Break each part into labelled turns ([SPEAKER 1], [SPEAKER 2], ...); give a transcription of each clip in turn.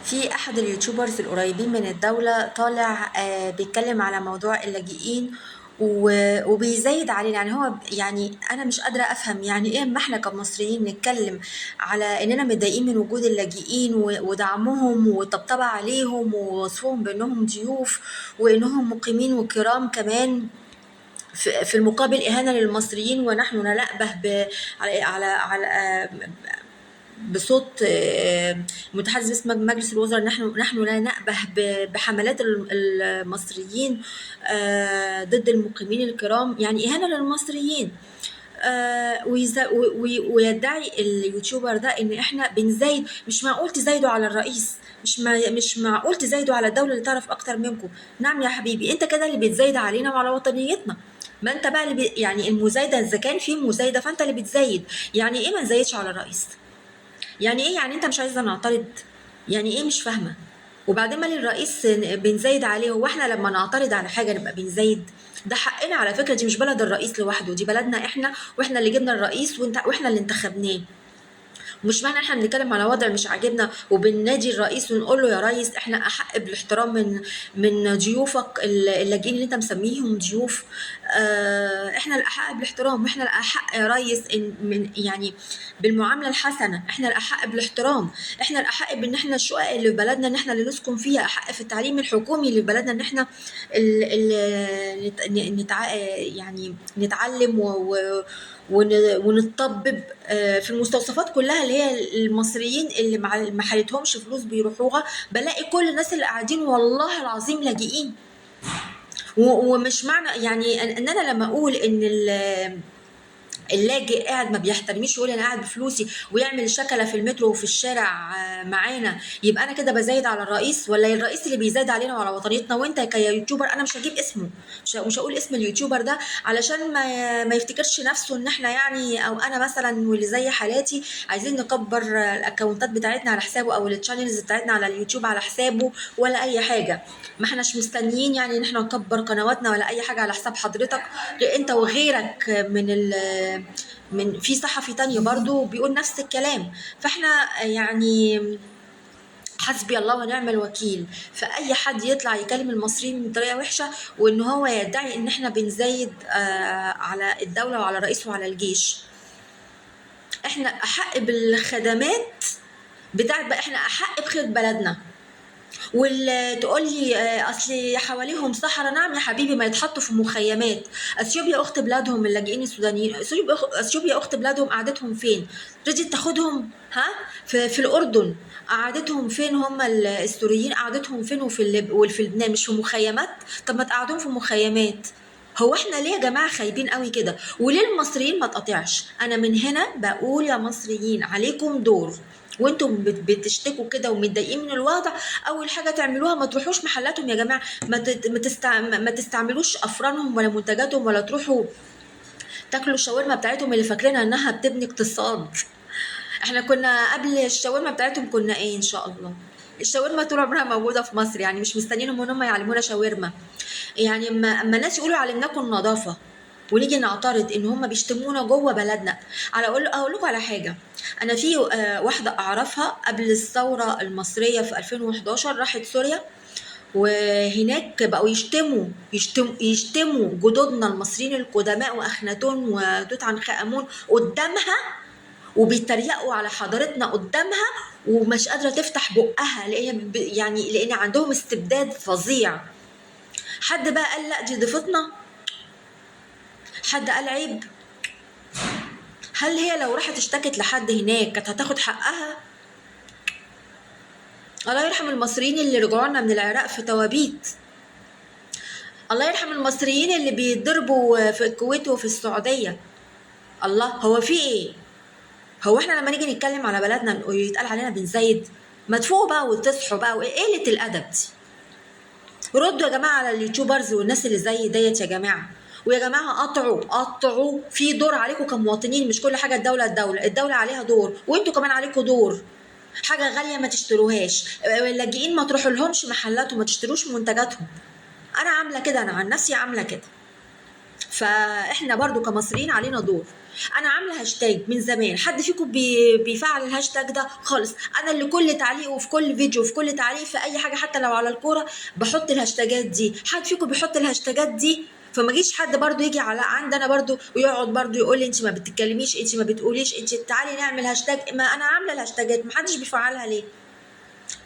[SPEAKER 1] في احد اليوتيوبرز القريبين من الدولة طالع بيتكلم على موضوع اللاجئين وبيزايد علينا. يعني هو يعني انا مش قادرة افهم يعني ايه اما احنا كمصريين نتكلم على اننا متضايقين من وجود اللاجئين ودعمهم وطبطبة عليهم ووصفهم بانهم ضيوف وانهم مقيمين وكرام كمان، في المقابل إهانة للمصريين، ونحن نلأبه على بصوت متحدث باسم مجلس الوزراء. نحن لا نأبه بحملات المصريين ضد المقيمين الكرام، يعني إهانة للمصريين. ويدعي اليوتيوبر ده ان احنا بنزايد. مش معقول تزايدوا على الرئيس، مش معقول تزايدوا على الدولة اللي تعرف اكتر منكم. نعم يا حبيبي، انت كده اللي بتزايد علينا وعلى وطنيتنا. ما انت بقى يعني المزايدة، اذا كان في مزايدة فانت اللي بتزايد. يعني ايه ما نزايدش على الرئيس؟ يعني ايه؟ يعني انت مش عايزة نعترض؟ يعني ايه؟ مش فاهمة. وبعدين مال الرئيس بنزايد عليه؟ هو احنا لما نعترض على حاجة نبقى بنزايد؟ ده حقنا على فكرة. دي مش بلد الرئيس لوحده، دي بلدنا احنا، واحنا اللي جبنا الرئيس واحنا اللي انتخبناه. ومش معنى احنا بنتكلم على وضع مش عاجبنا وبننادي الرئيس ونقول له يا ريس احنا احق بالاحترام من ضيوفك اللاجئين اللي انت مسميهم ضيوف. احنا الاحق بالاحترام، واحنا الاحق يا ريس من يعني بالمعامله الحسنه. احنا الاحق بالاحترام، احنا الاحق بان احنا الشقق اللي في بلدنا ان احنا اللي نسكن فيها، احق في التعليم الحكومي اللي في بلدنا ان احنا يعني نتعلم ونطبب في المستوصفات كلها اللي هي المصريين اللي ما حالتهمش فلوس بيروحوها. بلاقي كل الناس اللي قاعدين والله العظيم لاجئين. ومش معنى يعني ان انا لما اقول ان اللاجئ قاعد ما بيحترميش ويقول انا قاعد بفلوسي ويعمل شكله في المترو وفي الشارع معانا، يبقى انا كده بزايد على الرئيس؟ ولا الرئيس اللي بيزايد علينا وعلى وطنيتنا؟ وانت كيوتيوبر انا مش هجيب اسمه، مش هقول اسم اليوتيوبر ده علشان ما يفتكرش نفسه ان احنا يعني، او انا مثلا واللي زي حالاتي عايزين نكبر الاكونتات بتاعتنا على حسابه او التشانلز بتاعتنا على اليوتيوب على حسابه ولا اي حاجه. ما احناش مستنيين يعني ان احنا نكبر قنواتنا ولا اي حاجه على حساب حضرتك. انت وغيرك من في صحفي تاني برضو بيقول نفس الكلام. فاحنا يعني حسبي الله ونعم الوكيل. فاي حد يطلع يكلم المصريين بطريقه وحشه وان هو يدعي ان احنا بنزايد على الدوله وعلى الرئيس وعلى الجيش. احنا احق بالخدمات بتاعت بقى، احنا احق بخير بلدنا. واللي تقول لي اصل حواليهم صحراء، نعم يا حبيبي، ما يتحطوا في مخيمات. اثيوبيا اخت بلادهم اللاجئين السودانيين، اثيوبيا اخت بلادهم، قعدتهم فين؟ رجعت تاخدهم؟ ها؟ في الاردن قعدتهم فين؟ هم السوريين قعدتهم فين؟ وفي لبنان مش في مخيمات؟ طب ما تقعدون في مخيمات. هو احنا ليه يا جماعه خايبين قوي كده؟ وليه المصريين ما تقطعش؟ انا من هنا بقول يا مصريين عليكم دور. وانتم بتشتكوا كده ومتضايقين من الوضع، اول حاجه تعملوها ما تروحوش محلاتهم يا جماعه. ما تستعملوش افرانهم ولا منتجاتهم، ولا تروحوا تاكلوا الشاورما بتاعتهم اللي فاكرينها انها بتبني اقتصاد. احنا كنا قبل الشاورما بتاعتهم كنا ايه؟ ان شاء الله الشاورما طول عمرها موجوده في مصر، يعني مش مستنيينهم ان هم يعلمونا شاورما. يعني اما الناس يقولوا علمناكم النظافه ونيجي نعترض ان هم بيشتمونا جوه بلدنا. اقول لكم على حاجه. انا في واحده اعرفها قبل الثوره المصريه في 2011 راحت سوريا، وهناك بقوا يشتموا جدودنا المصريين القدماء واخناتون وتوت عنخ امون قدامها، وبيتريقوا على حضارتنا قدامها، ومش قادره تفتح بقها يعني لان عندهم استبداد فظيع. حد بقى قال لا دي ضيفتنا؟ حد قال عيب؟ هل هي لو راحت اشتكت لحد هناك كانت هتاخد حقها؟ الله يرحم المصريين اللي رجعوا لنا من العراق في توابيت. الله يرحم المصريين اللي بيتضربوا في الكويت وفي السعوديه. الله، هو في ايه؟ هو احنا لما نيجي نتكلم على بلدنا ويتقال علينا بنزايد؟ ما تفوقوا بقى وتصحوا بقى، وايه قله الادب دي؟ ردوا يا جماعه على اليوتيوبرز والناس اللي زي ديت يا جماعه. ويا جماعه قطعوا في دور عليكم كمواطنين. مش كل حاجه الدوله عليها دور، وانتوا كمان عليكم دور. حاجه غاليه ما تشتروهاش، اللاجئين ما تروحوا لهمش محلات وما تشتروش منتجاتهم. انا عامله كده، انا عن نفسي عامله كده. فاحنا برضو كمصريين علينا دور. انا عامله هاشتاج من زمان، حد فيكم بيفعل الهاشتاج ده خالص؟ انا اللي كل تعليق وفي كل فيديو وفي كل تعليق في اي حاجه حتى لو على الكوره بحط الهاشتاجات دي. حد فيكم بيحط الهاشتاجات دي؟ فما جيش حد برضو يجي على عندنا برضو ويقعد برضو يقول لي انت ما بتتكلميش، انت ما بتقوليش، انت تعالي نعمل هاشتاج. ما انا عامله الهاشتاجات، ما حدش بيفعلها ليه؟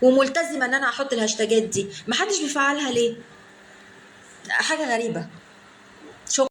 [SPEAKER 1] وملتزمه ان انا احط الهاشتاجات دي، ما حدش بيفعلها ليه؟ حاجه غريبه. شكرا.